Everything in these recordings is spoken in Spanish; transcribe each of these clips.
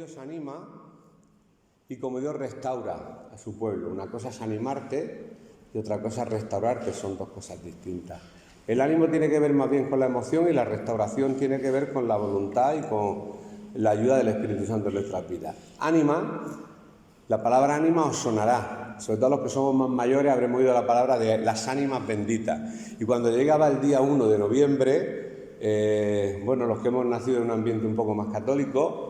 Dios anima y cómo Dios restaura a su pueblo. Una cosa es animarte y otra cosa es restaurarte, son dos cosas distintas. El ánimo tiene que ver más bien con la emoción y la restauración tiene que ver con la voluntad y con la ayuda del Espíritu Santo en nuestras vidas. Ánima, la palabra ánima os sonará, sobre todo los que somos más mayores habremos oído la palabra de las ánimas benditas. Y cuando llegaba el día 1 de noviembre, los que hemos nacido en un ambiente un poco más católico,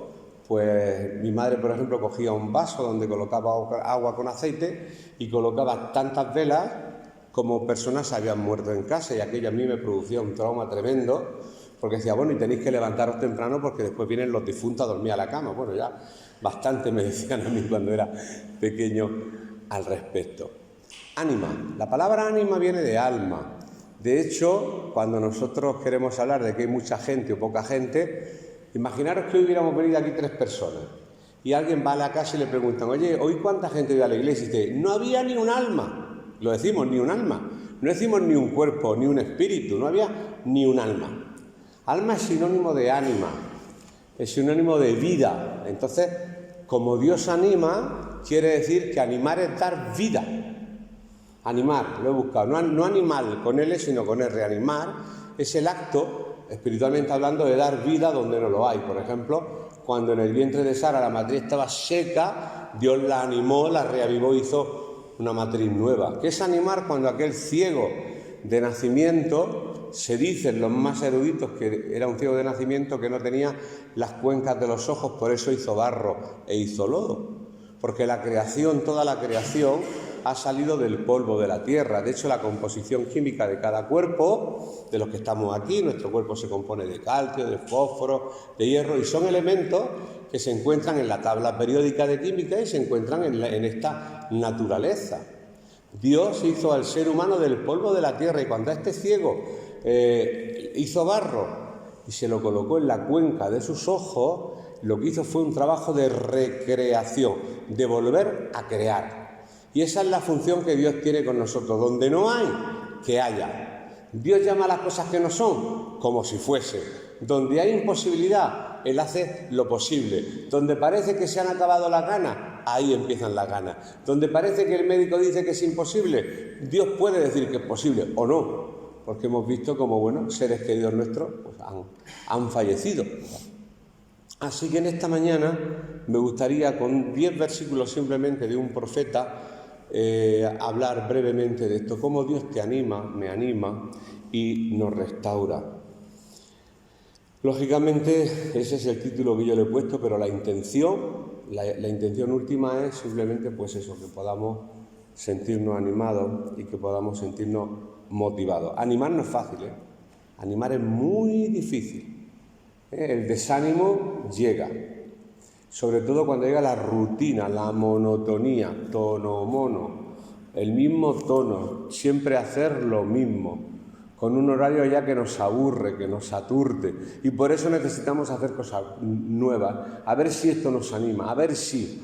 pues mi madre, por ejemplo, cogía un vaso donde colocaba agua con aceite y colocaba tantas velas como personas habían muerto en casa, y aquello a mí me producía un trauma tremendo, porque decía, bueno, y tenéis que levantaros temprano porque después vienen los difuntos a dormir a la cama. Bueno, ya bastante me decían a mí cuando era pequeño al respecto. Ánima. La palabra ánima viene de alma. De hecho, cuando nosotros queremos hablar de que hay mucha gente o poca gente, imaginaros que hoy hubiéramos venido aquí 3 personas y alguien va a la casa y le preguntan, oye, ¿hoy cuánta gente iba a la iglesia? Y dice, no había ni un alma. Lo decimos, ni un alma. No decimos ni un cuerpo, ni un espíritu, no había ni un alma. Alma es sinónimo de ánima, es sinónimo de vida. Entonces, como Dios anima, quiere decir que animar es dar vida. Animar, lo he buscado, no animal con L, sino con R. Animar es el acto, espiritualmente hablando, de dar vida donde no lo hay. Por ejemplo, cuando en el vientre de Sara la matriz estaba seca, Dios la animó, la reavivó, hizo una matriz nueva. ¿Qué es animar? Cuando aquel ciego de nacimiento, se dicen los más eruditos que era un ciego de nacimiento que no tenía las cuencas de los ojos, por eso hizo barro e hizo lodo. Porque la creación, toda la creación, ha salido del polvo de la tierra. De hecho, la composición química de cada cuerpo, de los que estamos aquí, nuestro cuerpo se compone de calcio, de fósforo, de hierro, y son elementos que se encuentran en la tabla periódica de química y se encuentran en esta naturaleza. Dios hizo al ser humano del polvo de la tierra, y cuando a este ciego hizo barro y se lo colocó en la cuenca de sus ojos, lo que hizo fue un trabajo de recreación, de volver a crear. Y esa es la función que Dios tiene con nosotros. Donde no hay, que haya. Dios llama a las cosas que no son como si fuese. Donde hay imposibilidad, Él hace lo posible. Donde parece que se han acabado las ganas, ahí empiezan las ganas. Donde parece que el médico dice que es imposible, Dios puede decir que es posible o no. Porque hemos visto como, seres queridos nuestros pues, han fallecido. Así que en esta mañana me gustaría, con 10 versículos simplemente de un profeta, hablar brevemente de esto, cómo Dios te anima, me anima y nos restaura. Lógicamente ese es el título que yo le he puesto, pero la intención última es simplemente pues eso, que podamos sentirnos animados y que podamos sentirnos motivados. Animar no es fácil, animar es muy difícil. El desánimo llega. Sobre todo cuando llega la rutina, la monotonía, tono, mono, el mismo tono, siempre hacer lo mismo, con un horario ya que nos aburre, que nos aturde, y por eso necesitamos hacer cosas nuevas, a ver si esto nos anima, a ver si,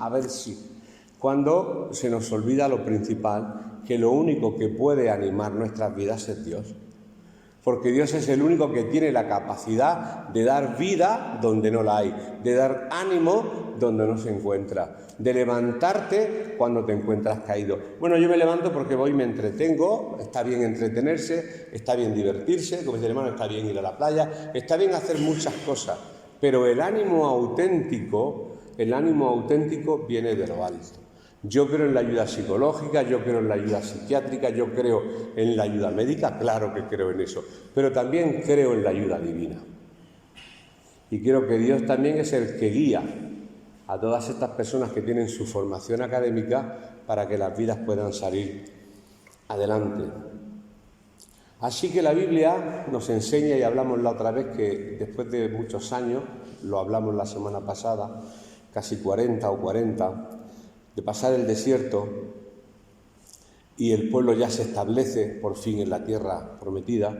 cuando se nos olvida lo principal, que lo único que puede animar nuestras vidas es Dios. Porque Dios es el único que tiene la capacidad de dar vida donde no la hay, de dar ánimo donde no se encuentra, de levantarte cuando te encuentras caído. Bueno, yo me levanto porque voy y me entretengo, está bien entretenerse, está bien divertirse, como dice el hermano, está bien ir a la playa, está bien hacer muchas cosas, pero el ánimo auténtico viene de lo alto. Yo creo en la ayuda psicológica, yo creo en la ayuda psiquiátrica, yo creo en la ayuda médica, claro que creo en eso, pero también creo en la ayuda divina. Y creo que Dios también es el que guía a todas estas personas que tienen su formación académica para que las vidas puedan salir adelante. Así que la Biblia nos enseña, y hablamos la otra vez, que después de muchos años, lo hablamos la semana pasada, casi 40, de pasar el desierto, y el pueblo ya se establece por fin en la tierra prometida,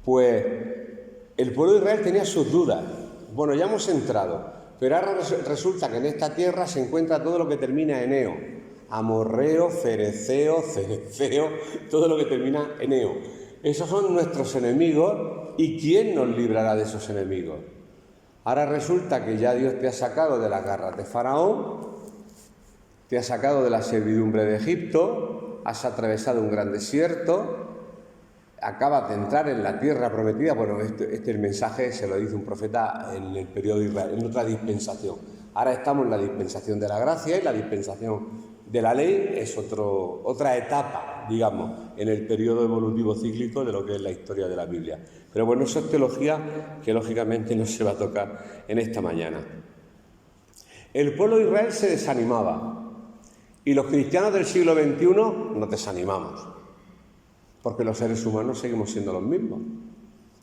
pues el pueblo de Israel tenía sus dudas. Bueno, ya hemos entrado, pero ahora resulta que en esta tierra se encuentra todo lo que termina en eo, amorreo, fereceo, cereceo, todo lo que termina en eo. Esos son nuestros enemigos, ¿y quién nos librará de esos enemigos? Ahora resulta que ya Dios te ha sacado de las garras de Faraón, te ha sacado de la servidumbre de Egipto, has atravesado un gran desierto, acabas de entrar en la tierra prometida. Bueno, este el mensaje se lo dice un profeta en el periodo de Israel, en otra dispensación. Ahora estamos en la dispensación de la gracia y la dispensación de la ley es otra etapa, digamos, en el periodo evolutivo cíclico de lo que es la historia de la Biblia. Pero bueno, eso es teología que lógicamente no se va a tocar en esta mañana. El pueblo de Israel se desanimaba y los cristianos del siglo XXI nos desanimamos, porque los seres humanos seguimos siendo los mismos.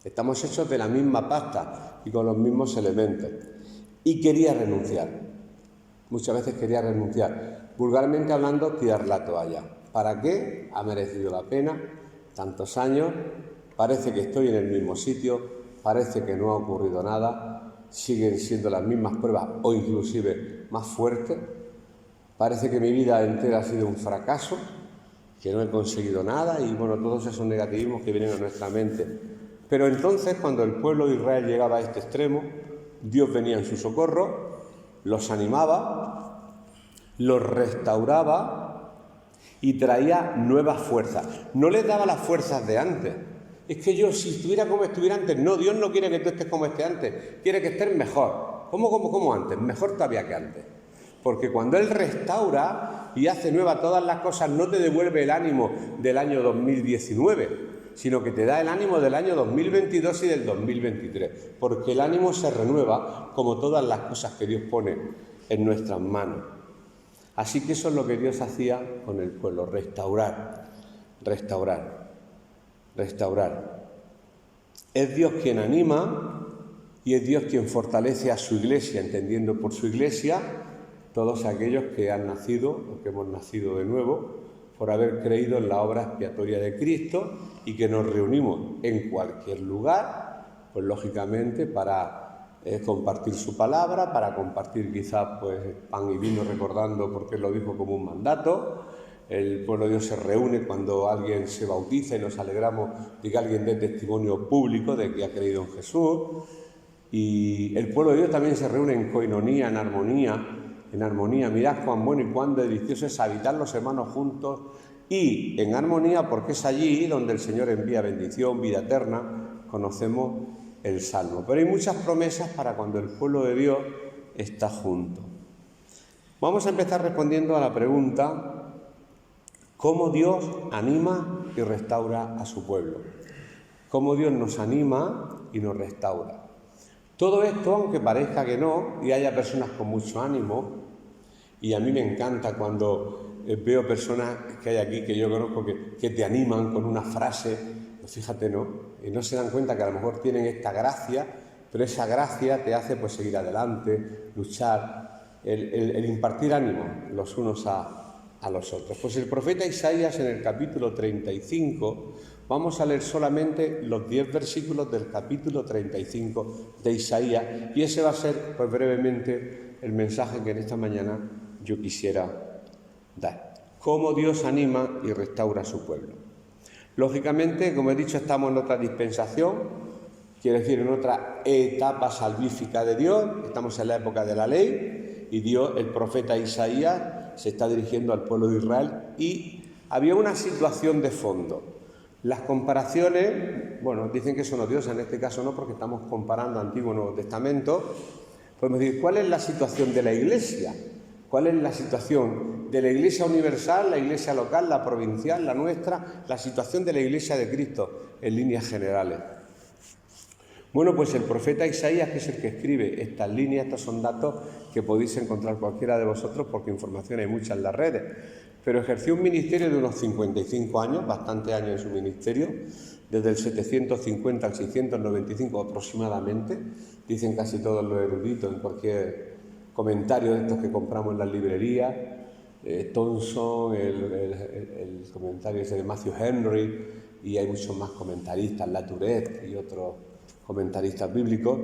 Estamos hechos de la misma pasta y con los mismos elementos. Y quería renunciar. Muchas veces quería renunciar. Vulgarmente hablando, tirar la toalla. ¿Para qué? Ha merecido la pena tantos años. Parece que estoy en el mismo sitio. Parece que no ha ocurrido nada. Siguen siendo las mismas pruebas o inclusive más fuertes. Parece que mi vida entera ha sido un fracaso, que no he conseguido nada y bueno, todos esos negativismos que vienen a nuestra mente. Pero entonces, cuando el pueblo de Israel llegaba a este extremo, Dios venía en su socorro, los animaba, los restauraba y traía nuevas fuerzas. No les daba las fuerzas de antes. Es que yo, si estuviera como estuviera antes, no, Dios no quiere que tú estés como estés antes, quiere que estés mejor. ¿Cómo antes? Mejor todavía que antes. Porque cuando Él restaura y hace nueva todas las cosas, no te devuelve el ánimo del año 2019, sino que te da el ánimo del año 2022 y del 2023, porque el ánimo se renueva como todas las cosas que Dios pone en nuestras manos. Así que eso es lo que Dios hacía con el pueblo, restaurar. Es Dios quien anima y es Dios quien fortalece a su iglesia, entendiendo por su iglesia todos aquellos que han nacido o que hemos nacido de nuevo por haber creído en la obra expiatoria de Cristo y que nos reunimos en cualquier lugar, pues lógicamente para compartir su palabra, para compartir quizás pues pan y vino recordando porque Él lo dijo como un mandato. El pueblo de Dios se reúne cuando alguien se bautiza y nos alegramos de que alguien dé testimonio público de que ha creído en Jesús. Y el pueblo de Dios también se reúne en coinonía, en armonía, mirad cuán bueno y cuán delicioso es habitar los hermanos juntos y en armonía, porque es allí donde el Señor envía bendición, vida eterna, conocemos el Salmo. Pero hay muchas promesas para cuando el pueblo de Dios está junto. Vamos a empezar respondiendo a la pregunta: ¿cómo Dios anima y restaura a su pueblo? ¿Cómo Dios nos anima y nos restaura? Todo esto, aunque parezca que no, y haya personas con mucho ánimo, y a mí me encanta cuando veo personas que hay aquí que yo conozco que te animan con una frase, pues fíjate, ¿no? Y no se dan cuenta que a lo mejor tienen esta gracia, pero esa gracia te hace pues seguir adelante, luchar, el impartir ánimo los unos a los otros. Pues el profeta Isaías en el capítulo 35, vamos a leer solamente los 10 versículos del capítulo 35 de Isaías y ese va a ser pues brevemente el mensaje que en esta mañana yo quisiera dar. Cómo Dios anima y restaura a su pueblo. Lógicamente, como he dicho, estamos en otra dispensación, quiere decir en otra etapa salvífica de Dios, estamos en la época de la ley y Dios, el profeta Isaías, se está dirigiendo al pueblo de Israel y había una situación de fondo. Las comparaciones, bueno, dicen que son odiosas, en este caso no, porque estamos comparando Antiguo y Nuevo Testamento. Podemos decir, ¿cuál es la situación de la Iglesia? ¿Cuál es la situación de la Iglesia universal, la Iglesia local, la provincial, la nuestra, la situación de la Iglesia de Cristo en líneas generales? Bueno, pues el profeta Isaías, que es el que escribe estas líneas, estos son datos que podéis encontrar cualquiera de vosotros porque información hay mucha en las redes, pero ejerció un ministerio de unos 55 años, bastantes años en su ministerio, desde el 750 al 695 aproximadamente, dicen casi todos los eruditos en cualquier comentario de estos que compramos en las librerías, Thompson, el comentario ese de Matthew Henry, y hay muchos más comentaristas, Latourette y otros comentaristas bíblicos,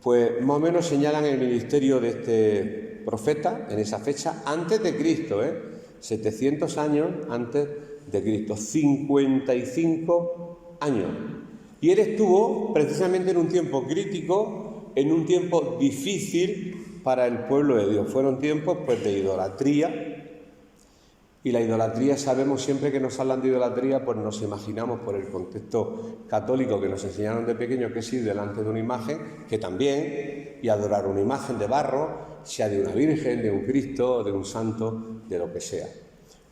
pues más o menos señalan el ministerio de este profeta en esa fecha antes de Cristo, 700 años antes de Cristo, 55 años. Y él estuvo precisamente en un tiempo crítico en un tiempo difícil para el pueblo de Dios. Fueron tiempos pues de idolatría, y la idolatría, sabemos, siempre que nos hablan de idolatría, pues nos imaginamos por el contexto católico que nos enseñaron de pequeños que es ir delante de una imagen, que también, y adorar una imagen de barro, sea de una virgen, de un Cristo, de un santo, de lo que sea.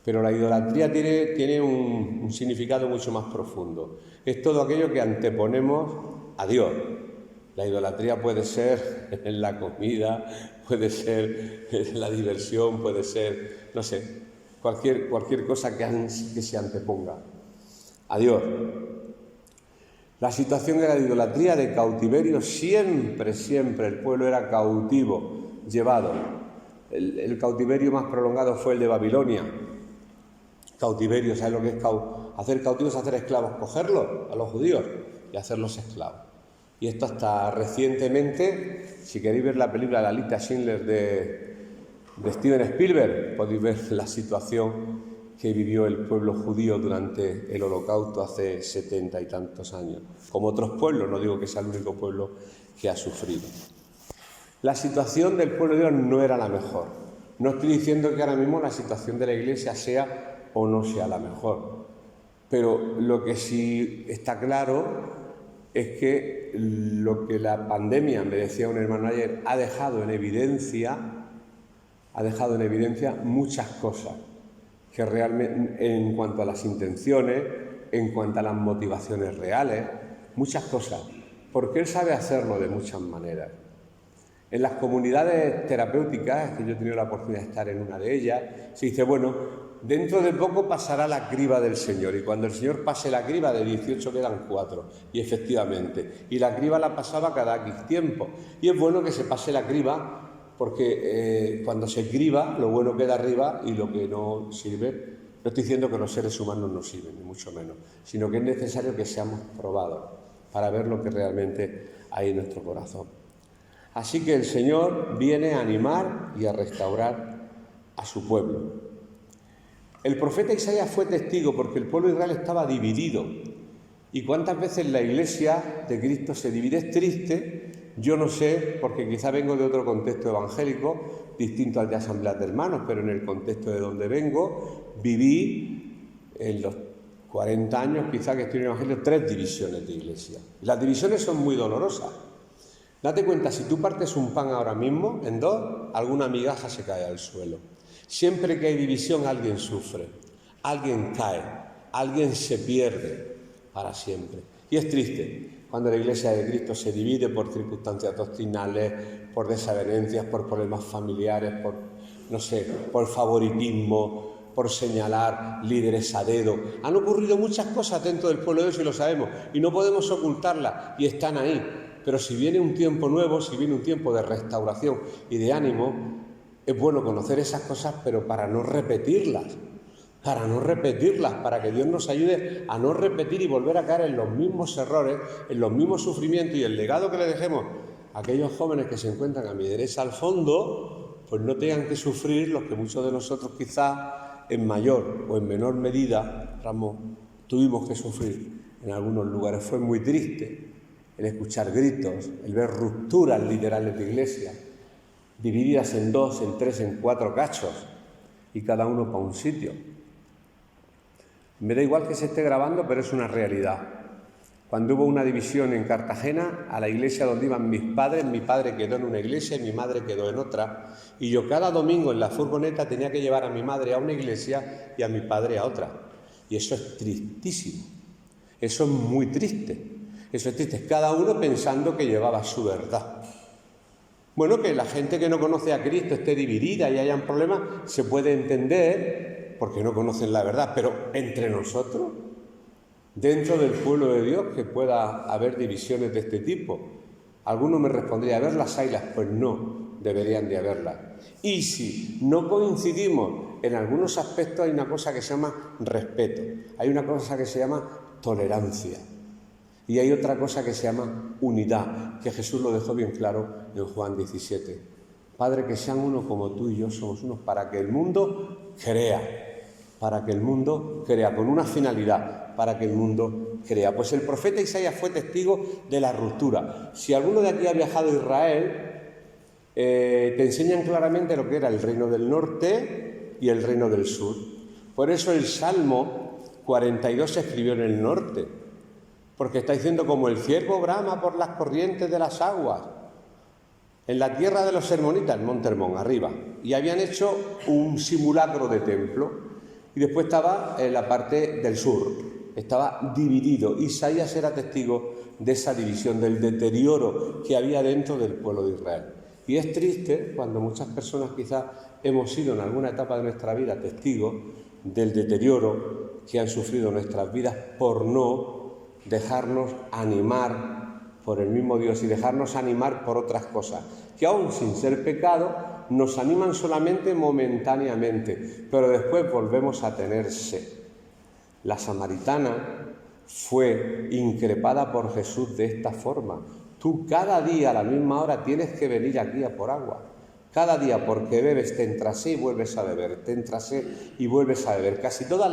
Pero la idolatría tiene un significado mucho más profundo. Es todo aquello que anteponemos a Dios. La idolatría puede ser en la comida, puede ser en la diversión, puede ser, no sé, cualquier cosa que se anteponga a Dios. La situación era de idolatría, de cautiverio, siempre el pueblo era cautivo, llevado. El cautiverio más prolongado fue el de Babilonia. Cautiverio, ¿sabes lo que es hacer cautivos? Hacer esclavos, cogerlos a los judíos y hacerlos esclavos. Y esto hasta recientemente, si queréis ver la película La lista Schindler de Steven Spielberg, podéis ver la situación que vivió el pueblo judío durante el Holocausto hace 70 y tantos años. Como otros pueblos, no digo que sea el único pueblo que ha sufrido. La situación del pueblo de Dios no era la mejor. No estoy diciendo que ahora mismo la situación de la Iglesia sea o no sea la mejor. Pero lo que sí está claro es que lo que la pandemia, me decía un hermano ayer, ha dejado en evidencia muchas cosas que realmente, en cuanto a las intenciones, en cuanto a las motivaciones reales, muchas cosas, porque Él sabe hacerlo de muchas maneras. En las comunidades terapéuticas, que yo he tenido la oportunidad de estar en una de ellas, se dice, bueno, dentro de poco pasará la criba del Señor, y cuando el Señor pase la criba, de 18 quedan 4, y efectivamente, y la criba la pasaba cada X tiempo, y es bueno que se pase la criba, porque cuando se criba, lo bueno queda arriba y lo que no sirve. No estoy diciendo que los seres humanos no sirven, ni mucho menos, sino que es necesario que seamos probados para ver lo que realmente hay en nuestro corazón. Así que el Señor viene a animar y a restaurar a su pueblo. El profeta Isaías fue testigo porque el pueblo de Israel estaba dividido. ¿Y cuántas veces la Iglesia de Cristo se divide? Es triste. Yo no sé, porque quizá vengo de otro contexto evangélico, distinto al de Asambleas de Hermanos, pero en el contexto de donde vengo, viví en los 40 años, quizá que estoy en el Evangelio, 3 divisiones de iglesia. Las divisiones son muy dolorosas. Date cuenta, si tú partes un pan ahora mismo en 2, alguna migaja se cae al suelo. Siempre que hay división, alguien sufre, alguien cae, alguien se pierde para siempre. Y es triste cuando la Iglesia de Cristo se divide por circunstancias doctrinales, por desavenencias, por problemas familiares, por favoritismo, por señalar líderes a dedo. Han ocurrido muchas cosas dentro del pueblo de Dios y lo sabemos, y no podemos ocultarlas, y están ahí. Pero si viene un tiempo nuevo, si viene un tiempo de restauración y de ánimo, es bueno conocer esas cosas, pero para no repetirlas, para que Dios nos ayude a no repetir y volver a caer en los mismos errores, en los mismos sufrimientos, y el legado que le dejemos a aquellos jóvenes que se encuentran a mi derecha al fondo, pues no tengan que sufrir los que muchos de nosotros quizá en mayor o en menor medida tuvimos que sufrir en algunos lugares. Fue muy triste el escuchar gritos, el ver rupturas literales de iglesia, divididas en 2, en 3, en 4 cachos, y cada uno para un sitio. Me da igual que se esté grabando, pero es una realidad. Cuando hubo una división en Cartagena, a la iglesia donde iban mis padres, mi padre quedó en una iglesia y mi madre quedó en otra, y yo cada domingo en la furgoneta tenía que llevar a mi madre a una iglesia y a mi padre a otra. Y eso es tristísimo, eso es muy triste, eso es triste, cada uno pensando que llevaba su verdad. Bueno, que la gente que no conoce a Cristo esté dividida y hayan problemas, se puede entender porque no conocen la verdad, pero entre nosotros, dentro del pueblo de Dios, que pueda haber divisiones de este tipo. Alguno me respondería, ¿haberlas haylas? Pues no, deberían de haberlas. Y si no coincidimos en algunos aspectos, hay una cosa que se llama respeto, hay una cosa que se llama tolerancia. Y hay otra cosa que se llama unidad, que Jesús lo dejó bien claro en Juan 17. Padre, que sean uno como tú y yo somos unos, para que el mundo crea para que el mundo crea, con una finalidad, para que el mundo crea. Pues el profeta Isaías fue testigo de la ruptura. Si alguno de aquí ha viajado a Israel, te enseñan claramente lo que era el reino del norte y el reino del sur. Por eso el Salmo 42 se escribió en el norte, porque está diciendo como el ciervo brama por las corrientes de las aguas, en la tierra de los hermonitas, el Monte Hermón, arriba, y habían hecho un simulacro de templo. Y después estaba en la parte del sur, estaba dividido. Isaías era testigo de esa división, del deterioro que había dentro del pueblo de Israel. Y es triste cuando muchas personas quizás hemos sido en alguna etapa de nuestra vida testigos del deterioro que han sufrido nuestras vidas por no dejarnos animar por el mismo Dios y dejarnos animar por otras cosas, que aún sin ser pecado, nos animan solamente momentáneamente, pero después volvemos a tener sed. La samaritana fue increpada por Jesús de esta forma. Tú cada día a la misma hora tienes que venir aquí a por agua. Cada día, porque bebes, te entra sed y vuelves a beber, te entra sed y vuelves a beber. Casi todas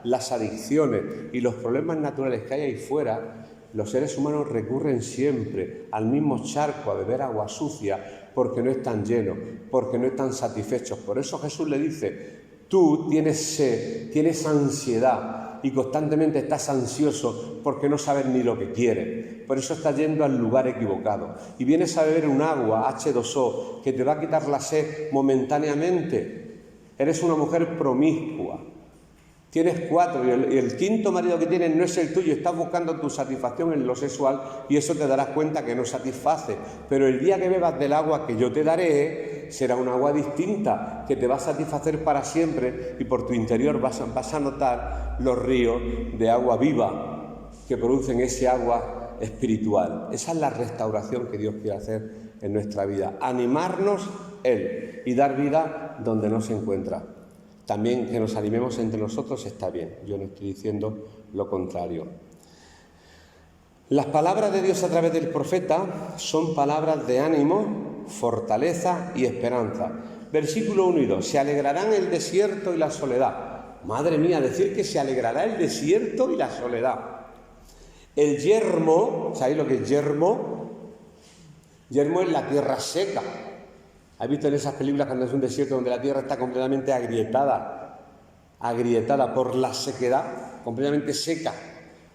las adicciones y los problemas naturales que hay ahí fuera, los seres humanos recurren siempre al mismo charco a beber agua sucia, porque no están llenos, porque no están satisfechos. Por eso Jesús le dice, tú tienes sed, tienes ansiedad y constantemente estás ansioso porque no sabes ni lo que quieres. Por eso estás yendo al lugar equivocado. Y vienes a beber un agua H2O que te va a quitar la sed momentáneamente. Eres una mujer promiscua. Tienes 4 y el quinto marido que tienes no es el tuyo, estás buscando tu satisfacción en lo sexual y eso te darás cuenta que no satisface. Pero el día que bebas del agua que yo te daré, será un agua distinta, que te va a satisfacer para siempre y por tu interior vas a notar los ríos de agua viva que producen ese agua espiritual. Esa es la restauración que Dios quiere hacer en nuestra vida, animarnos Él y dar vida donde no se encuentra. También que nos animemos entre nosotros está bien, yo no estoy diciendo lo contrario. Las palabras de Dios a través del profeta son palabras de ánimo, fortaleza y esperanza. Versículo 1 y 2, se alegrarán el desierto y la soledad. Madre mía, decir que se alegrará el desierto y la soledad. El yermo, ¿sabéis lo que es yermo? Yermo es la tierra seca. ¿Has visto en esas películas cuando es un desierto donde la tierra está completamente agrietada por la sequedad, completamente seca,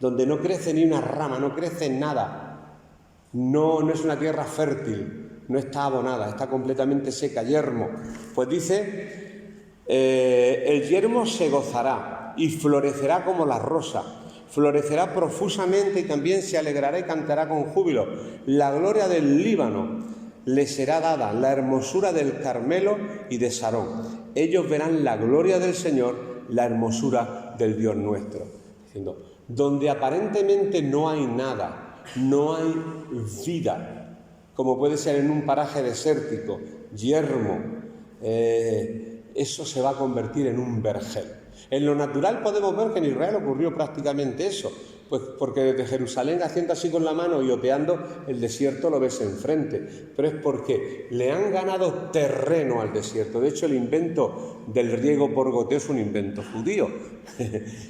donde no crece ni una rama, no crece nada, no es una tierra fértil, no está abonada, está completamente seca, yermo? Pues dice, el yermo se gozará y florecerá como la rosa, florecerá profusamente y también se alegrará y cantará con júbilo. La gloria del Líbano le será dada, la hermosura del Carmelo y de Sarón. Ellos verán la gloria del Señor, la hermosura del Dios nuestro. Diciendo, donde aparentemente no hay nada, no hay vida, como puede ser en un paraje desértico, yermo, eso se va a convertir en un vergel. En lo natural podemos ver que en Israel ocurrió prácticamente eso, pues porque desde Jerusalén, haciendo así con la mano y oteando, el desierto lo ves enfrente, pero es porque le han ganado terreno al desierto. De hecho, el invento del riego por goteo es un invento judío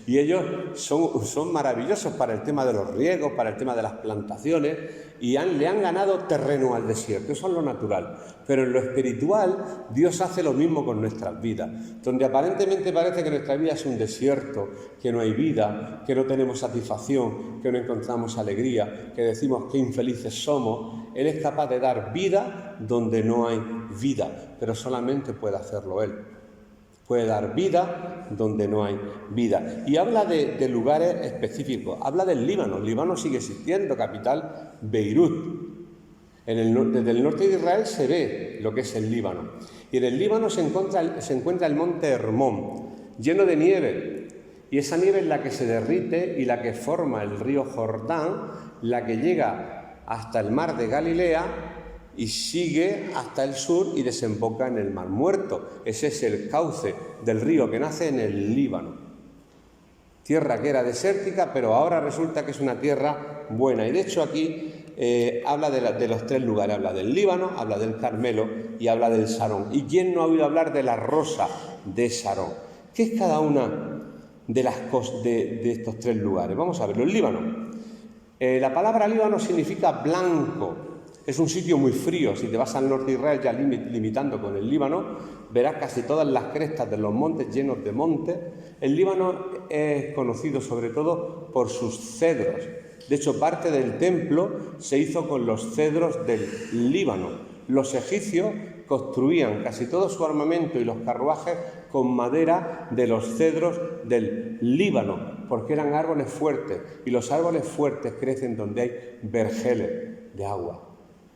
y ellos son maravillosos para el tema de los riegos, para el tema de las plantaciones, y le han ganado terreno al desierto. Eso es lo natural. Pero en lo espiritual, Dios hace lo mismo con nuestras vidas. Donde aparentemente parece que nuestra vida es un desierto, que no hay vida, que no tenemos satisfacción, que no encontramos alegría, que decimos que infelices somos, Él es capaz de dar vida donde no hay vida, pero solamente puede hacerlo Él. Puede dar vida donde no hay vida. Y habla de lugares específicos. Habla del Líbano. El Líbano sigue existiendo, capital Beirut. Desde el norte de Israel se ve lo que es el Líbano. Y en el Líbano se encuentra el monte Hermón, lleno de nieve. Y esa nieve es la que se derrite y la que forma el río Jordán, la que llega hasta el mar de Galilea y sigue hasta el sur y desemboca en el Mar Muerto. Ese es el cauce del río que nace en el Líbano. Tierra que era desértica, pero ahora resulta que es una tierra buena. Y de hecho aquí habla de los 3 lugares. Habla del Líbano, habla del Carmelo y habla del Sarón. ¿Y quién no ha oído hablar de la rosa de Sarón? ¿Qué es cada una de estos tres lugares. Vamos a verlo. El Líbano. La palabra Líbano significa blanco. Es un sitio muy frío. Si te vas al norte de Israel, ya limitando con el Líbano, verás casi todas las crestas de los montes llenos de montes. El Líbano es conocido sobre todo por sus cedros. De hecho, parte del templo se hizo con los cedros del Líbano. Los egipcios construían casi todo su armamento y los carruajes con madera de los cedros del Líbano, porque eran árboles fuertes, y los árboles fuertes crecen donde hay vergeles de agua.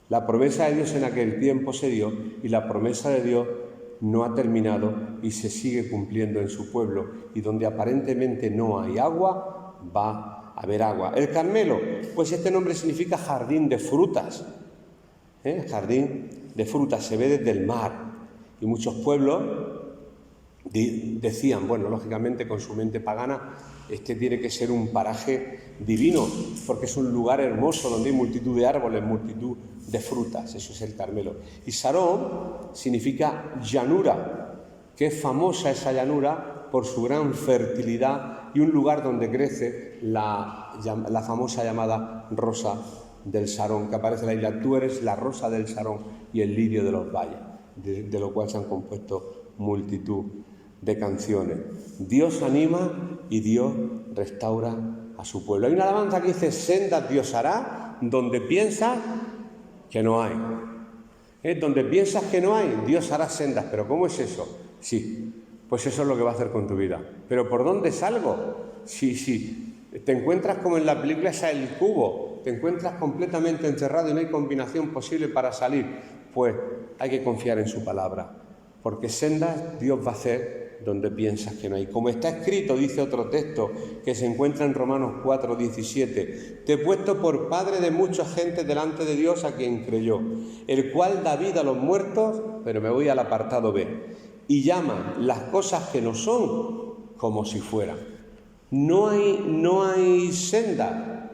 La promesa de Dios en aquel tiempo se dio, y la promesa de Dios no ha terminado y se sigue cumpliendo en su pueblo, y donde aparentemente no hay agua, va a haber agua. El Carmelo, pues este nombre significa jardín de frutas. Jardín de frutas, se ve desde el mar, y muchos pueblos decían, bueno, lógicamente con su mente pagana, este tiene que ser un paraje divino, porque es un lugar hermoso donde hay multitud de árboles, multitud de frutas. Eso es el Carmelo. Y Sarón significa llanura, que es famosa esa llanura por su gran fertilidad, y un lugar donde crece la famosa llamada rosa del Sarón, que aparece en la isla. Tú eres la rosa del Sarón y el lirio de los valles, de lo cual se han compuesto multitud de canciones. Dios anima y Dios restaura a su pueblo. Hay una alabanza que dice: sendas Dios hará donde piensas que no hay. Donde piensas que no hay, Dios hará sendas. ¿Pero cómo es eso? Sí, pues eso es lo que va a hacer con tu vida. ¿Pero por dónde salgo? Sí. Te encuentras como en la película esa El Cubo, te encuentras completamente encerrado y no hay combinación posible para salir. Pues hay que confiar en su palabra, porque sendas Dios va a hacer donde piensas que no hay. Como está escrito, dice otro texto que se encuentra en Romanos 4:17, te he puesto por padre de mucha gente delante de Dios a quien creyó, el cual da vida a los muertos, pero me voy al apartado B, y llama las cosas que no son como si fueran. No hay senda,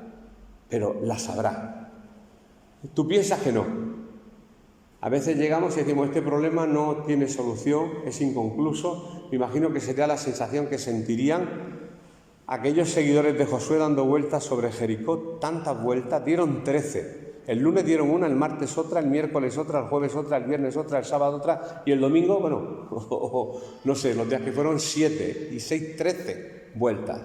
pero las habrá. Tú piensas que no. A veces llegamos y decimos, este problema no tiene solución, es inconcluso. Me imagino que sería la sensación que sentirían aquellos seguidores de Josué dando vueltas sobre Jericó. Tantas vueltas, dieron 13. El lunes dieron una, el martes otra, el miércoles otra, el jueves otra, el viernes otra, el sábado otra, y el domingo, bueno, no sé, los días que fueron 7 y 6, 13 vueltas.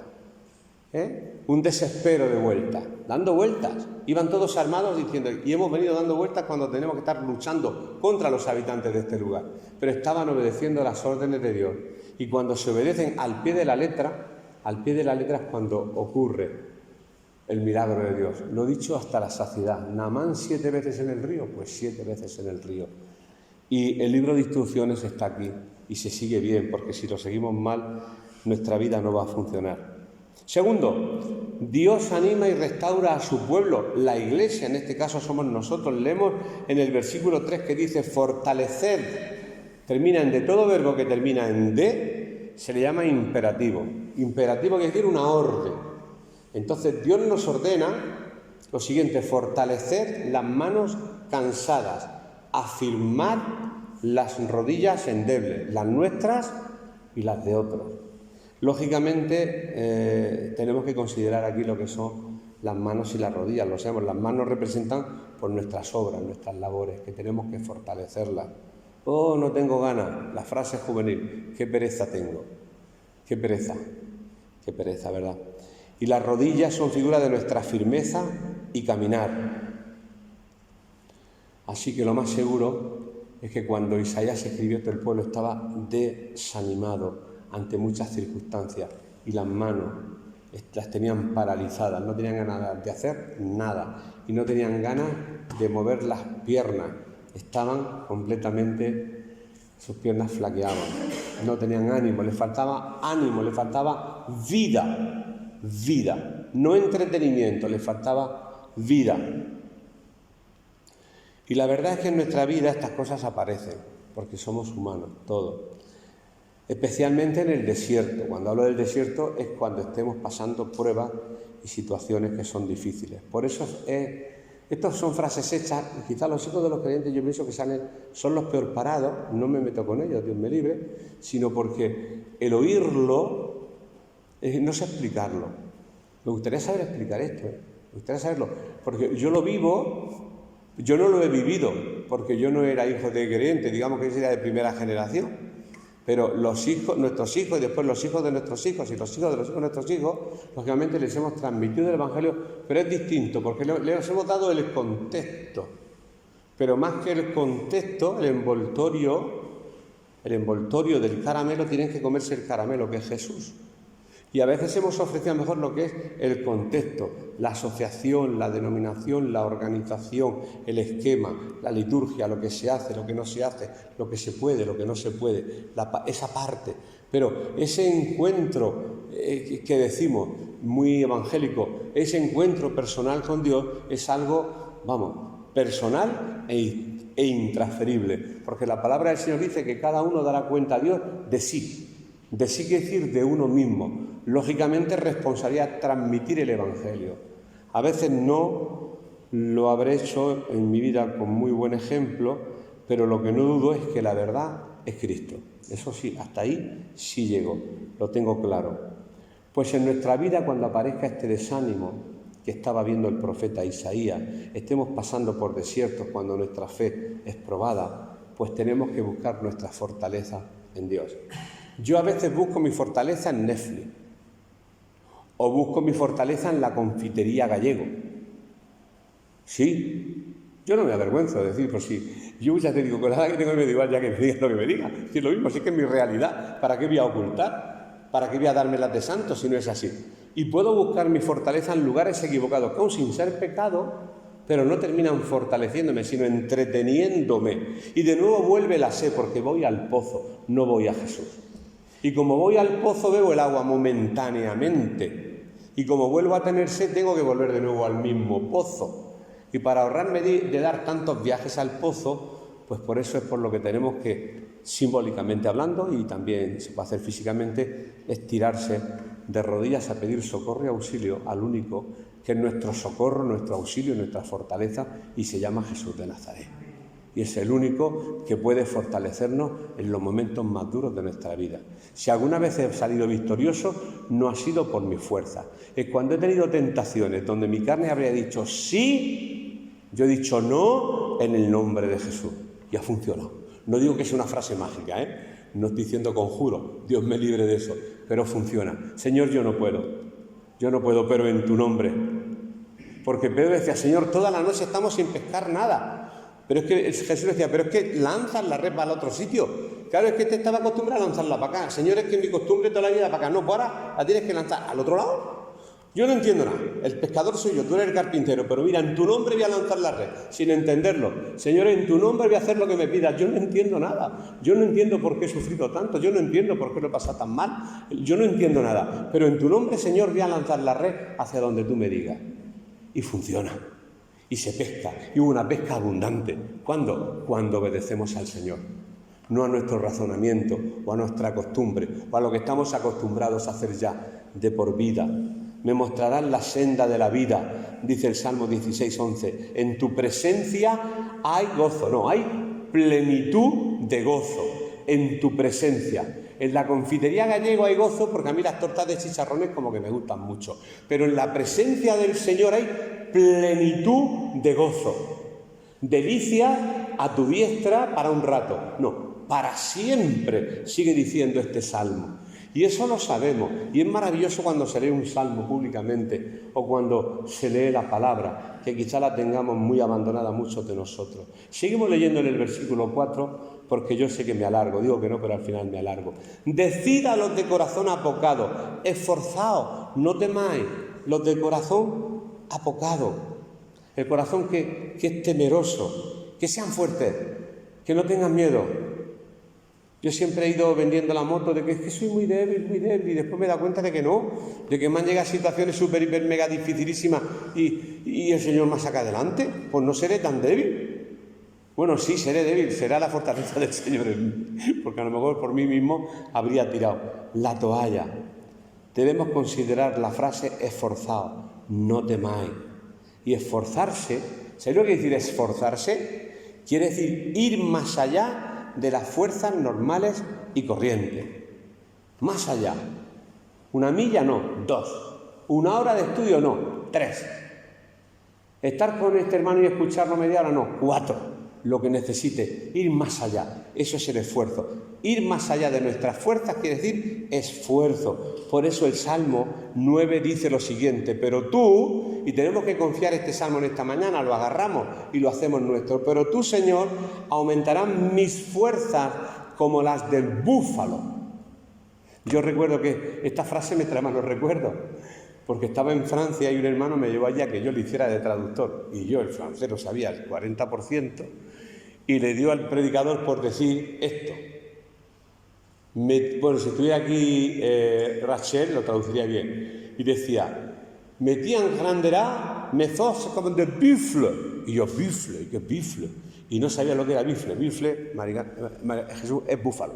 Un desespero de vueltas, dando vueltas. Iban todos armados diciendo, y hemos venido dando vueltas cuando tenemos que estar luchando contra los habitantes de este lugar. Pero estaban obedeciendo las órdenes de Dios. Y cuando se obedecen al pie de la letra es cuando ocurre el milagro de Dios. Lo dicho hasta la saciedad. Naamán 7 veces en el río, pues 7 veces en el río. Y el libro de instrucciones está aquí y se sigue bien, porque si lo seguimos mal, nuestra vida no va a funcionar. Segundo, Dios anima y restaura a su pueblo, la iglesia, en este caso somos nosotros. Leemos en el versículo 3 que dice, fortaleced, termina en de, todo verbo que termina en de, se le llama imperativo. Imperativo quiere decir una orden. Entonces Dios nos ordena lo siguiente, fortaleced las manos cansadas, afirmad las rodillas endebles, las nuestras y las de otros. Lógicamente tenemos que considerar aquí lo que son las manos y las rodillas. Lo sabemos, las manos representan por nuestras obras, nuestras labores, que tenemos que fortalecerlas. Oh, no tengo ganas, la frase juvenil, qué pereza tengo, qué pereza, ¿verdad? Y las rodillas son figuras de nuestra firmeza y caminar. Así que lo más seguro es que cuando Isaías escribió esto, el pueblo estaba desanimado ante muchas circunstancias y las manos las tenían paralizadas, no tenían ganas de hacer nada y no tenían ganas de mover las piernas, estaban completamente, sus piernas flaqueaban, no tenían ánimo, les faltaba vida, no entretenimiento, les faltaba vida. Y la verdad es que en nuestra vida estas cosas aparecen, porque somos humanos, todos. Especialmente en el desierto. Cuando hablo del desierto es cuando estemos pasando pruebas y situaciones que son difíciles. Por eso estas son frases hechas, y quizás los hijos de los creyentes yo pienso que son los peor parados, no me meto con ellos, Dios me libre, sino porque el oírlo No sé explicarlo. Me gustaría saber explicar esto, Me gustaría saberlo, porque yo lo vivo, yo no lo he vivido, porque yo no era hijo de creyente, digamos que yo era de primera generación. Pero los hijos, nuestros hijos y después los hijos de nuestros hijos y los hijos de los hijos de nuestros hijos, lógicamente les hemos transmitido el Evangelio, pero es distinto porque les hemos dado el contexto. Pero más que el contexto, el envoltorio del caramelo, tienen que comerse el caramelo, que es Jesús. Y a veces hemos ofrecido mejor lo que es el contexto, la asociación, la denominación, la organización, el esquema, la liturgia, lo que se hace, lo que no se hace, lo que se puede, lo que no se puede, esa parte. Pero ese encuentro que decimos, muy evangélico, ese encuentro personal con Dios es algo, personal e intransferible. Porque la palabra del Señor dice que cada uno dará cuenta a Dios de sí. De sí quiere decir de uno mismo. Lógicamente, responsabilidad transmitir el Evangelio. A veces no lo habré hecho en mi vida con muy buen ejemplo, pero lo que no dudo es que la verdad es Cristo. Eso sí, hasta ahí sí llego, lo tengo claro. Pues en nuestra vida, cuando aparezca este desánimo que estaba viendo el profeta Isaías, estemos pasando por desiertos cuando nuestra fe es probada, pues tenemos que buscar nuestra fortaleza en Dios. Yo a veces busco mi fortaleza en Netflix o busco mi fortaleza en la confitería Gallego. Sí, yo no me avergüenzo de decir, pues sí, yo ya te digo, con la edad que tengo me da igual ya que me digas lo que me digas. Si es lo mismo, si es que es mi realidad, ¿para qué voy a ocultar? ¿Para qué voy a dármelas de santo si no es así? Y puedo buscar mi fortaleza en lugares equivocados, que aún sin ser pecado, pero no terminan fortaleciéndome, sino entreteniéndome. Y de nuevo vuelve la sed, porque voy al pozo, no voy a Jesús. Y como voy al pozo bebo el agua momentáneamente. Y como vuelvo a tener sed tengo que volver de nuevo al mismo pozo. Y para ahorrarme de dar tantos viajes al pozo, pues por eso es por lo que tenemos que, simbólicamente hablando, y también se puede hacer físicamente, estirarse de rodillas a pedir socorro y auxilio al único que es nuestro socorro, nuestro auxilio, nuestra fortaleza, y se llama Jesús de Nazaret. Y es el único que puede fortalecernos en los momentos más duros de nuestra vida. Si alguna vez he salido victorioso, no ha sido por mi fuerza. Es cuando he tenido tentaciones donde mi carne habría dicho sí, yo he dicho no en el nombre de Jesús. Y ha funcionado. No digo que sea una frase mágica, No estoy diciendo conjuro, Dios me libre de eso, pero funciona. Señor, yo no puedo, pero en tu nombre. Porque Pedro decía, Señor, toda la noche estamos sin pescar nada. Pero es que Jesús decía, pero es que lanzas la red para el otro sitio. Claro, es que te estaba acostumbrado a lanzarla para acá. Señor, es que mi costumbre toda la vida para acá. No, pues ahora la tienes que lanzar al otro lado. Yo no entiendo nada. El pescador soy yo, tú eres el carpintero. Pero mira, en tu nombre voy a lanzar la red, sin entenderlo. Señor, en tu nombre voy a hacer lo que me pidas. Yo no entiendo nada. Yo no entiendo por qué he sufrido tanto. Yo no entiendo por qué lo he pasado tan mal. Yo no entiendo nada. Pero en tu nombre, Señor, voy a lanzar la red hacia donde tú me digas. Y funciona. Y se pesca, y hubo una pesca abundante. ¿Cuándo? Cuando obedecemos al Señor. No a nuestro razonamiento, o a nuestra costumbre, o a lo que estamos acostumbrados a hacer ya de por vida. Me mostrarás la senda de la vida, dice el Salmo 16:11. En tu presencia hay gozo, no, hay plenitud de gozo. En tu presencia. En la confitería Gallego hay gozo porque a mí las tortas de chicharrones como que me gustan mucho. Pero en la presencia del Señor hay plenitud de gozo. Delicia a tu diestra para un rato. No, para siempre, sigue diciendo este salmo. Y eso lo sabemos. Y es maravilloso cuando se lee un salmo públicamente o cuando se lee la palabra, que quizá la tengamos muy abandonada muchos de nosotros. Seguimos leyendo en el versículo 4, porque yo sé que me alargo. Digo que no, pero al final me alargo. Decid a los de corazón apocado, esforzaos, no temáis. Los de corazón apocado, el corazón que es temeroso, que sean fuertes, que no tengan miedo. Yo siempre he ido vendiendo la moto de que es que soy muy débil, y después me he dado cuenta de que no, de que me han llegado situaciones súper, hiper, mega dificilísimas y el Señor me saca adelante. Pues no seré tan débil. Bueno, sí, seré débil, será la fortaleza del Señor en mí, porque a lo mejor por mí mismo habría tirado la toalla. Debemos considerar la frase esforzado, no temáis. Y esforzarse, ¿sabéis lo que quiere decir esforzarse? Quiere decir ir más allá de las fuerzas normales y corrientes. Más allá. 1 milla no, 2. 1 hora de estudio no, 3. Estar con este hermano y escucharlo media hora no, 4. Lo que necesite, ir más allá, eso es el esfuerzo. Ir más allá de nuestras fuerzas quiere decir esfuerzo. Por eso el Salmo 9 dice lo siguiente: pero tú, y tenemos que confiar este Salmo en esta mañana, lo agarramos y lo hacemos nuestro, pero tú, Señor, aumentarán mis fuerzas como las del búfalo. Yo recuerdo que esta frase me trae malos recuerdos, porque estaba en Francia y un hermano me llevó allá que yo le hiciera de traductor, y yo el francés lo sabía el 40%, y le dio al predicador por decir esto. Bueno, si estuviera aquí Rachel, lo traduciría bien, y decía: metían granderá, mezos como de bifle, y yo, bifle, ¿qué bifle? Y no sabía lo que era bifle. Bifle, Jesús, es búfalo.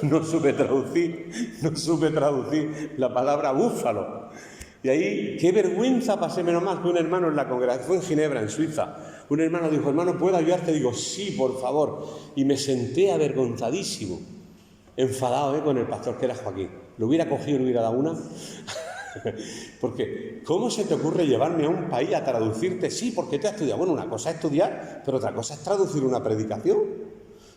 No supe traducir la palabra búfalo. Y ahí, qué vergüenza pasé, menos mal que un hermano en la congregación, fue en Ginebra, en Suiza, un hermano dijo: hermano, ¿puedo ayudarte? Digo, sí, por favor. Y me senté avergonzadísimo, enfadado con el pastor, que era Joaquín. Lo hubiera cogido y le hubiera dado una. Porque, ¿cómo se te ocurre llevarme a un país a traducirte? Sí, porque te has estudiado. Bueno, una cosa es estudiar, pero otra cosa es traducir una predicación.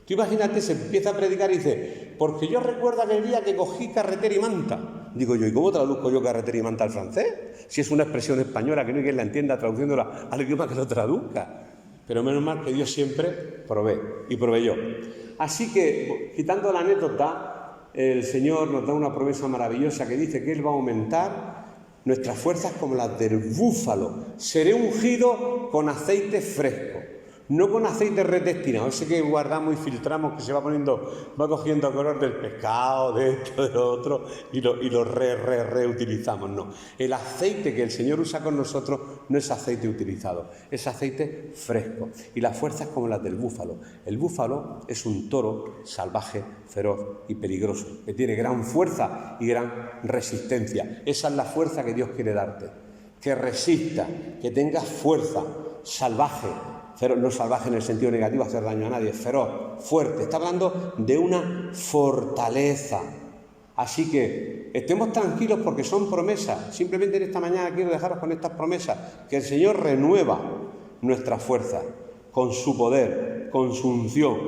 Tú imagínate, se empieza a predicar y dice: porque yo recuerdo aquel día que cogí carretera y manta. Digo yo, ¿y cómo traduzco yo carretera y manta al francés? Si es una expresión española que no hay quien la entienda traduciéndola al idioma que lo traduzca. Pero menos mal que Dios siempre provee y proveyó. Así que, quitando la anécdota, el Señor nos da una promesa maravillosa que dice que Él va a aumentar nuestras fuerzas como las del búfalo. Seré ungido con aceite fresco. No con aceite redestinado, ese que guardamos y filtramos, que se va poniendo, va cogiendo color del pescado, de esto, de lo otro, y lo reutilizamos. No, el aceite que el Señor usa con nosotros no es aceite utilizado, es aceite fresco. Y las fuerzas como las del búfalo. El búfalo es un toro salvaje, feroz y peligroso, que tiene gran fuerza y gran resistencia. Esa es la fuerza que Dios quiere darte. Que resista, que tengas fuerza, salvaje. Feroz, no salvaje en el sentido negativo, hacer daño a nadie, feroz, fuerte. Está hablando de una fortaleza. Así que estemos tranquilos porque son promesas. Simplemente en esta mañana quiero dejaros con estas promesas, que el Señor renueva nuestra fuerza con su poder, con su unción.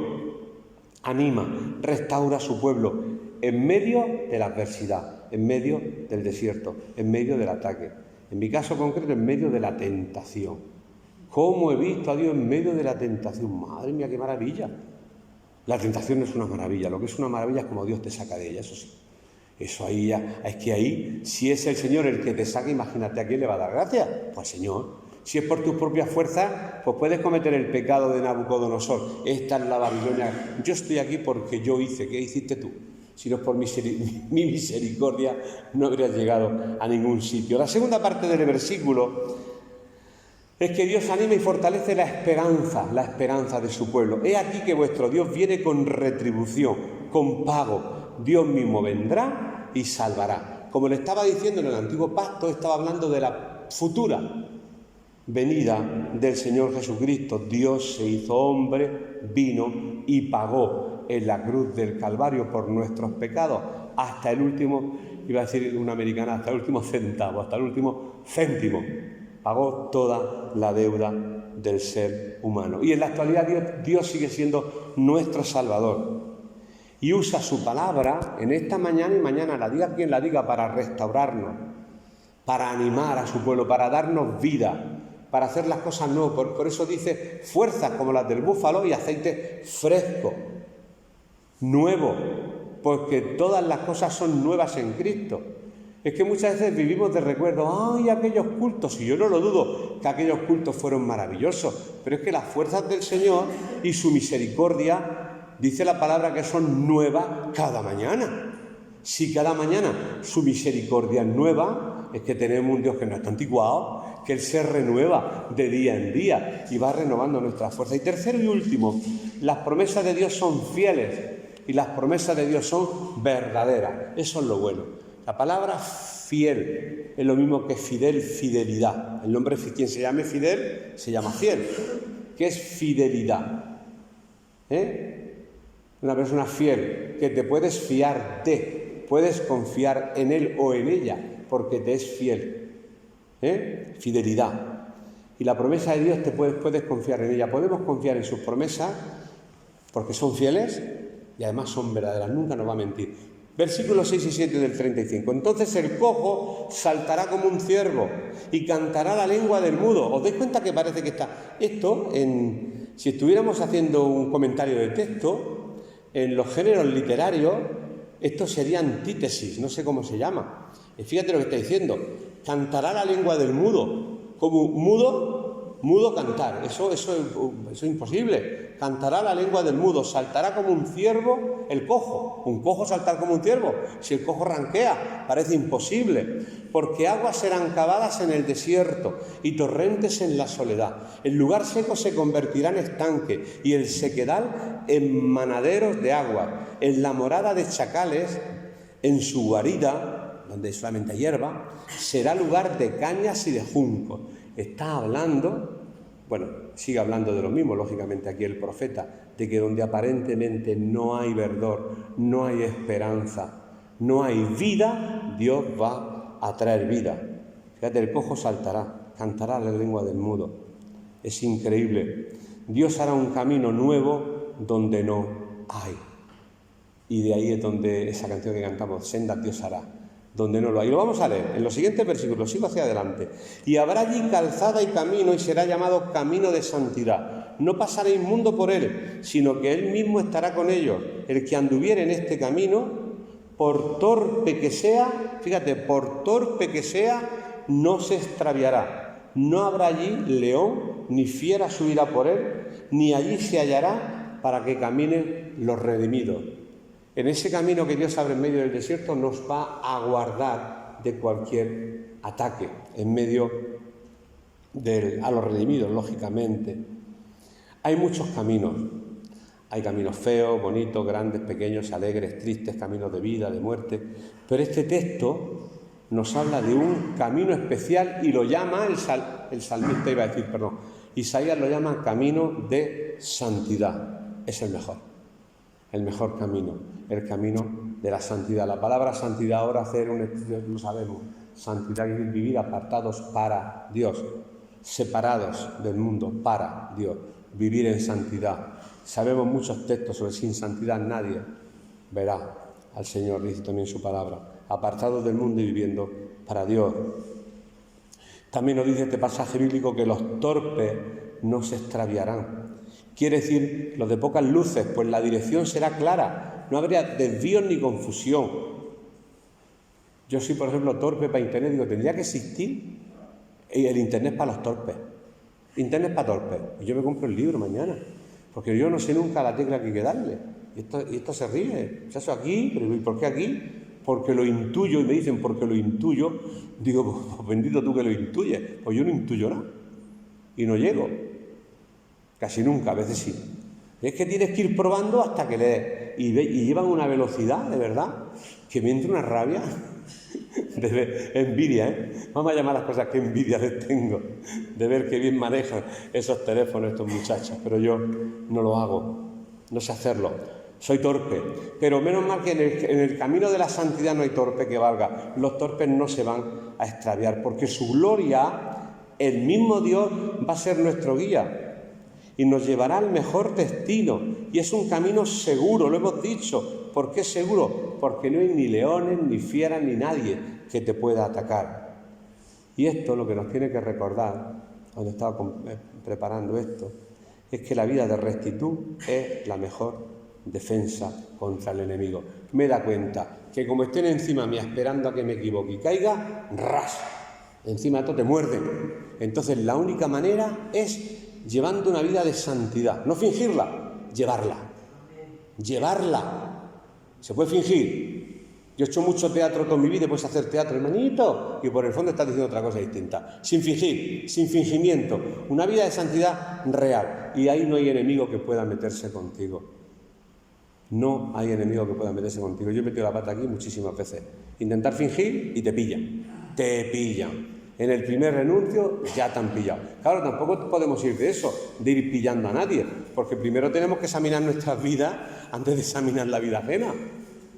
Anima, restaura a su pueblo en medio de la adversidad, en medio del desierto, en medio del ataque. En mi caso concreto, en medio de la tentación. ¿Cómo he visto a Dios en medio de la tentación? Madre mía, qué maravilla. La tentación no es una maravilla, lo que es una maravilla es como Dios te saca de ella, eso sí. Eso ahí ya, es que ahí, si es el Señor el que te saca, imagínate a quién le va a dar gracias. Pues Señor, si es por tus propias fuerzas, pues puedes cometer el pecado de Nabucodonosor. Esta es la Babilonia. Yo estoy aquí porque yo hice. ¿Qué hiciste tú? Si no es por mi misericordia, no habrías llegado a ningún sitio. La segunda parte del versículo es que Dios anima y fortalece la esperanza de su pueblo. He aquí que vuestro Dios viene con retribución, con pago. Dios mismo vendrá y salvará. Como le estaba diciendo en el Antiguo Pacto, estaba hablando de la futura venida del Señor Jesucristo. Dios se hizo hombre, vino y pagó en la cruz del Calvario por nuestros pecados hasta el último, iba a decir una americana, hasta el último centavo, hasta el último céntimo. Pagó toda la deuda del ser humano. Y en la actualidad Dios sigue siendo nuestro Salvador. Y usa su palabra en esta mañana y mañana, la diga quien la diga, para restaurarnos, para animar a su pueblo, para darnos vida, para hacer las cosas nuevas. Por eso dice fuerzas como las del búfalo y aceite fresco, nuevo, porque todas las cosas son nuevas en Cristo. Es que muchas veces vivimos de recuerdo, ¡ay, aquellos cultos! Y yo no lo dudo, que aquellos cultos fueron maravillosos, pero es que las fuerzas del Señor y su misericordia, dice la palabra que son nuevas cada mañana. Si cada mañana su misericordia es nueva, es que tenemos un Dios que no está anticuado, que Él se renueva de día en día y va renovando nuestras fuerzas. Y tercero y último, las promesas de Dios son fieles y las promesas de Dios son verdaderas. Eso es lo bueno. La palabra fiel es lo mismo que fidel, fidelidad. El nombre, quien se llame Fidel, se llama fiel. ¿Qué es fidelidad? Una persona fiel, que te puedes fiar de. Puedes confiar en él o en ella porque te es fiel. Fidelidad. Y la promesa de Dios puedes confiar en ella. Podemos confiar en sus promesas porque son fieles y además son verdaderas. Nunca nos va a mentir. Versículos 6 y 7 del 35. Entonces el cojo saltará como un ciervo y cantará la lengua del mudo. ¿Os dais cuenta que parece que está esto si estuviéramos haciendo un comentario de texto, en los géneros literarios, esto sería antítesis, no sé cómo se llama. Fíjate lo que está diciendo. Cantará la lengua del mudo. Como mudo cantar. Eso es imposible. Cantará la lengua del mudo. Saltará como un ciervo el cojo. Un cojo saltar como un ciervo. Si el cojo ranquea, parece imposible. Porque aguas serán cavadas en el desierto y torrentes en la soledad. El lugar seco se convertirá en estanque y el sequedal en manaderos de agua. En la morada de chacales, en su guarida, donde solamente hay hierba, será lugar de cañas y de juncos. Está hablando, sigue hablando de lo mismo, lógicamente aquí el profeta, de que donde aparentemente no hay verdor, no hay esperanza, no hay vida, Dios va a traer vida. Fíjate, el cojo saltará, cantará la lengua del mudo. Es increíble. Dios hará un camino nuevo donde no hay. Y de ahí es donde esa canción que cantamos, sendas Dios hará, donde no lo hay. Lo vamos a leer en los siguientes versículos, sigo hacia adelante. Y habrá allí calzada y camino y será llamado camino de santidad. No pasará inmundo por él, sino que él mismo estará con ellos. El que anduviere en este camino, por torpe que sea, fíjate, por torpe que sea, no se extraviará. No habrá allí león, ni fiera subirá por él, ni allí se hallará para que caminen los redimidos. En ese camino que Dios abre en medio del desierto nos va a guardar de cualquier ataque, en medio a los redimidos, lógicamente. Hay muchos caminos. Hay caminos feos, bonitos, grandes, pequeños, alegres, tristes, caminos de vida, de muerte. Pero este texto nos habla de un camino especial y lo llama, el salmista iba a decir, perdón, Isaías lo llama camino de santidad. Es el mejor camino, el camino de la santidad. La palabra santidad, ahora hacer un estudio, lo sabemos. Santidad es vivir apartados para Dios, separados del mundo para Dios, vivir en santidad. Sabemos muchos textos sobre sin santidad nadie verá al Señor, dice también su palabra, apartados del mundo y viviendo para Dios. También nos dice este pasaje bíblico que los torpes no se extraviarán. Quiere decir, los de pocas luces, pues la dirección será clara, no habría desvíos ni confusión. Yo soy, por ejemplo, torpe para Internet, digo, tendría que existir el Internet para los torpes. Internet para torpes. Y yo me compro el libro mañana, porque yo no sé nunca la tecla que hay que darle. Y esto se ríe. O sea, eso aquí, pero ¿y por qué aquí? Porque lo intuyo, y me dicen, porque lo intuyo. Digo, pues bendito tú que lo intuyes. Pues yo no intuyo nada. Y no llego. Casi nunca, a veces sí. Es que tienes que ir probando hasta que lees. Y llevan una velocidad, de verdad, que me entra una rabia. Envidia, Vamos a llamar las cosas que envidia les tengo. De ver qué bien manejan esos teléfonos estos muchachos. Pero yo no lo hago. No sé hacerlo. Soy torpe. Pero menos mal que en el camino de la santidad no hay torpe que valga. Los torpes no se van a extraviar. Porque su gloria, el mismo Dios, va a ser nuestro guía. Y nos llevará al mejor destino. Y es un camino seguro, lo hemos dicho. ¿Por qué seguro? Porque no hay ni leones, ni fieras, ni nadie que te pueda atacar. Y esto lo que nos tiene que recordar, cuando estaba preparando esto, es que la vida de rectitud es la mejor defensa contra el enemigo. Me da cuenta que como estén encima mía esperando a que me equivoque y caiga, ras, encima de todo te muerden. Entonces la única manera es llevando una vida de santidad. No fingirla, llevarla. Se puede fingir. Yo he hecho mucho teatro toda mi vida y puedes hacer teatro, hermanito, y por el fondo estás diciendo otra cosa distinta. Sin fingir, sin fingimiento. Una vida de santidad real. Y ahí no hay enemigo que pueda meterse contigo. No hay enemigo que pueda meterse contigo. Yo he metido la pata aquí muchísimas veces. Intentar fingir y te pillan. Te pillan. En el primer renuncio ya te han pillado. Claro, tampoco podemos ir de eso, de ir pillando a nadie, porque primero tenemos que examinar nuestras vidas antes de examinar la vida ajena.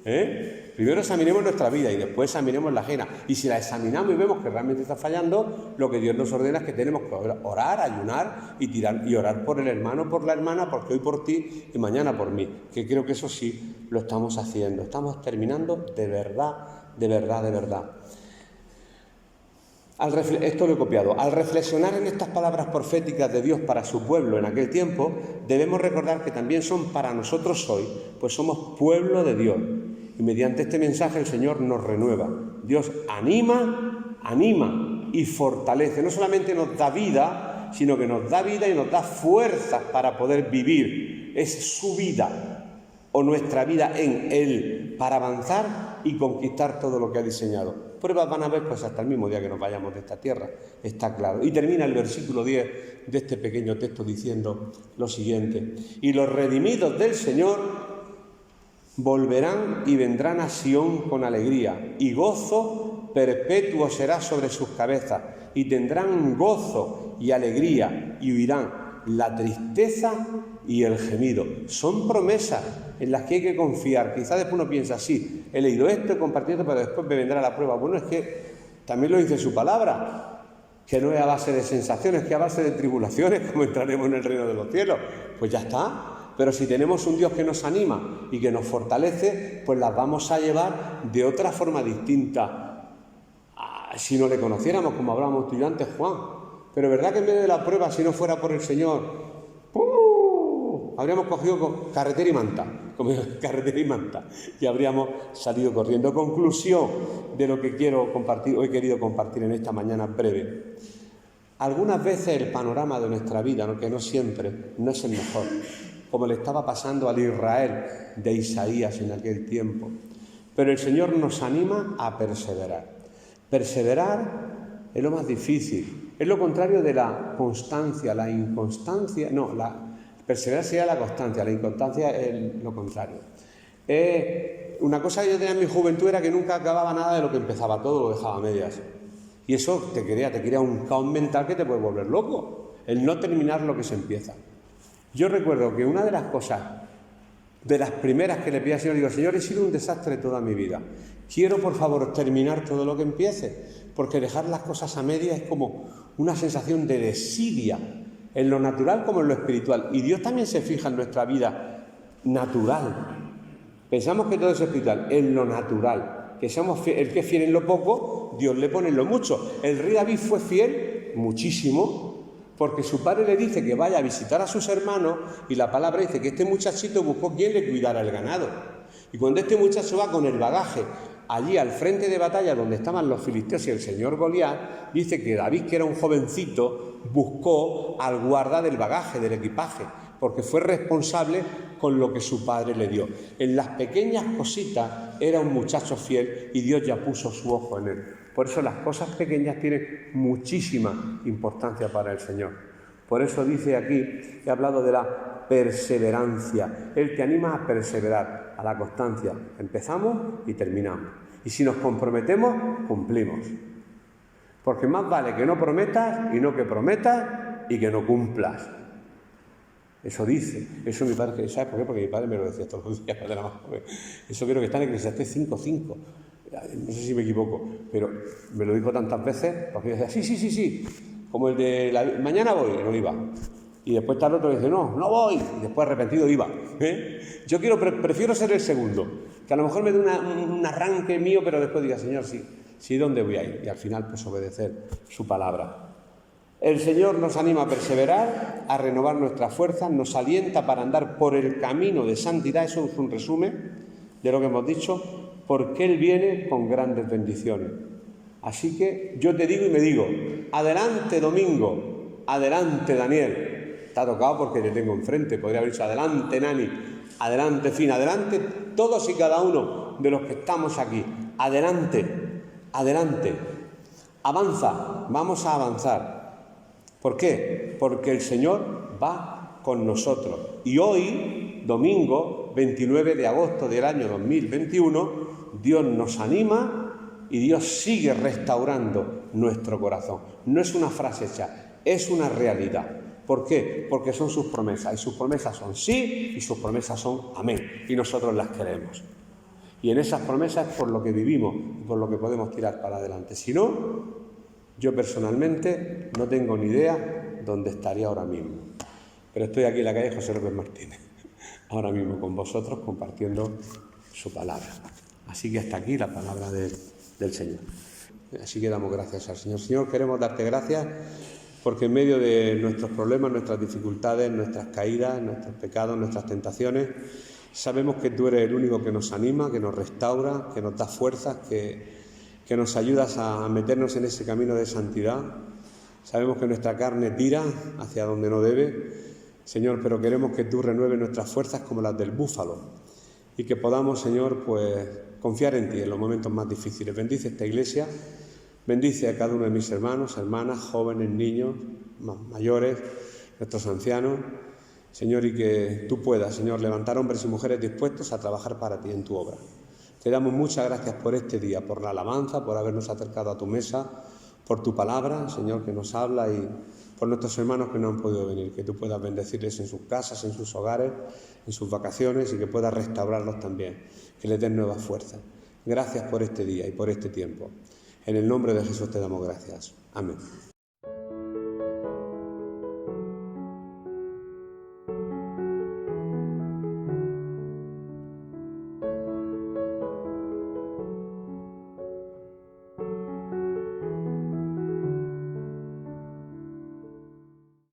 Primero examinemos nuestra vida y después examinemos la ajena. Y si la examinamos y vemos que realmente está fallando, lo que Dios nos ordena es que tenemos que orar, ayunar y orar por el hermano, por la hermana, porque hoy por ti y mañana por mí. Que creo que eso sí lo estamos haciendo. Estamos terminando de verdad, de verdad, de verdad. Esto lo he copiado. Al reflexionar en estas palabras proféticas de Dios para su pueblo en aquel tiempo, debemos recordar que también son para nosotros hoy, pues somos pueblo de Dios. Y mediante este mensaje el Señor nos renueva. Dios anima y fortalece. No solamente nos da vida, sino que nos da vida y nos da fuerzas para poder vivir. Es su vida o nuestra vida en Él para avanzar y conquistar todo lo que ha diseñado. Pruebas van a haber pues hasta el mismo día que nos vayamos de esta tierra, está claro. Y termina el versículo 10 de este pequeño texto diciendo lo siguiente: y los redimidos del Señor volverán y vendrán a Sión con alegría, y gozo perpetuo será sobre sus cabezas, y tendrán gozo y alegría, y huirán la tristeza y el gemido. Son promesas en las que hay que confiar. Quizás después uno piensa, sí, he leído esto, he compartido esto, pero después me vendrá la prueba. Bueno, es que también lo dice su palabra, que no es a base de sensaciones, que es a base de tribulaciones, como entraremos en el reino de los cielos. Pues ya está. Pero si tenemos un Dios que nos anima y que nos fortalece, pues las vamos a llevar de otra forma distinta si no le conociéramos, como hablábamos tú y yo antes, Juan. Pero ¿verdad que en medio de la prueba, si no fuera por el Señor, habríamos cogido carretera y manta, y habríamos salido corriendo? Conclusión de lo que quiero compartir, hoy he querido compartir en esta mañana breve. Algunas veces el panorama de nuestra vida, aunque no siempre, no es el mejor, como le estaba pasando al Israel de Isaías en aquel tiempo. Pero el Señor nos anima a perseverar. Perseverar es lo más difícil. Es lo contrario de la constancia, la inconstancia. No, la perseverar sería la constancia, la inconstancia es lo contrario. Una cosa que yo tenía en mi juventud era que nunca acababa nada de lo que empezaba, todo lo dejaba a medias. Y eso te crea un caos mental que te puede volver loco, el no terminar lo que se empieza. Yo recuerdo que una de las cosas, de las primeras que le pedí al Señor, digo, Señor, he sido un desastre toda mi vida. Quiero, por favor, terminar todo lo que empiece, porque dejar las cosas a medias es como una sensación de desidia, en lo natural como en lo espiritual. Y Dios también se fija en nuestra vida natural. Pensamos que todo es espiritual, en lo natural. Que somos el que es fiel en lo poco, Dios le pone en lo mucho. El rey David fue fiel muchísimo, porque su padre le dice que vaya a visitar a sus hermanos y la palabra dice que este muchachito buscó quien le cuidara el ganado. Y cuando este muchacho va con el bagaje allí al frente de batalla donde estaban los filisteos y el señor Goliat, dice que David, que era un jovencito, buscó al guarda del bagaje, del equipaje, porque fue responsable con lo que su padre le dio. En las pequeñas cositas era un muchacho fiel y Dios ya puso su ojo en él. Por eso las cosas pequeñas tienen muchísima importancia para el Señor. Por eso dice aquí, he hablado de la perseverancia. Él te anima a perseverar, a la constancia. Empezamos y terminamos. Y si nos comprometemos, cumplimos. Porque más vale que no prometas y no que prometas y que no cumplas. Eso dice, eso mi padre, ¿sabes por qué? Porque mi padre me lo decía todos los días cuando era más joven. Eso creo que está en Eclesiastés 5:5. No sé si me equivoco, pero me lo dijo tantas veces, porque yo decía, sí, como el de mañana voy, y no iba. Y después está el otro que dice, no voy, y después arrepentido iba. Yo prefiero ser el segundo, que a lo mejor me dé un arranque mío, pero después diga, Señor, sí, ¿dónde voy a ir? Y al final, pues obedecer su palabra. El Señor nos anima a perseverar, a renovar nuestras fuerzas, nos alienta para andar por el camino de santidad. Eso es un resumen de lo que hemos dicho, porque Él viene con grandes bendiciones. Así que yo te digo y me digo, adelante Domingo, adelante Daniel. Te ha tocado porque te tengo enfrente, podría haber dicho adelante Nani, adelante Fina, adelante todos y cada uno de los que estamos aquí. Adelante, avanza, vamos a avanzar. ¿Por qué? Porque el Señor va con nosotros. Y hoy, domingo 29 de agosto del año 2021, Dios nos anima y Dios sigue restaurando nuestro corazón. No es una frase hecha, es una realidad. ¿Por qué? Porque son sus promesas. Y sus promesas son sí y sus promesas son amén. Y nosotros las queremos. Y en esas promesas es por lo que vivimos y por lo que podemos tirar para adelante. Si no, yo personalmente no tengo ni idea dónde estaría ahora mismo. Pero estoy aquí en la calle José López Martínez, ahora mismo con vosotros compartiendo su palabra. Así que hasta aquí la palabra del Señor. Así que damos gracias al Señor. Señor, queremos darte gracias porque en medio de nuestros problemas, nuestras dificultades, nuestras caídas, nuestros pecados, nuestras tentaciones, sabemos que tú eres el único que nos anima, que nos restaura, que nos da fuerzas, que nos ayudas a meternos en ese camino de santidad. Sabemos que nuestra carne tira hacia donde no debe, Señor, pero queremos que tú renueves nuestras fuerzas como las del búfalo y que podamos, Señor, pues confiar en ti en los momentos más difíciles. Bendice esta iglesia, bendice a cada uno de mis hermanos, hermanas, jóvenes, niños, mayores, nuestros ancianos, Señor, y que tú puedas, Señor, levantar hombres y mujeres dispuestos a trabajar para ti en tu obra. Te damos muchas gracias por este día, por la alabanza, por habernos acercado a tu mesa, por tu palabra, Señor, que nos habla, y por nuestros hermanos que no han podido venir, que tú puedas bendecirles en sus casas, en sus hogares, en sus vacaciones, y que puedas restaurarlos también, que les den nuevas fuerzas. Gracias por este día y por este tiempo. En el nombre de Jesús te damos gracias. Amén.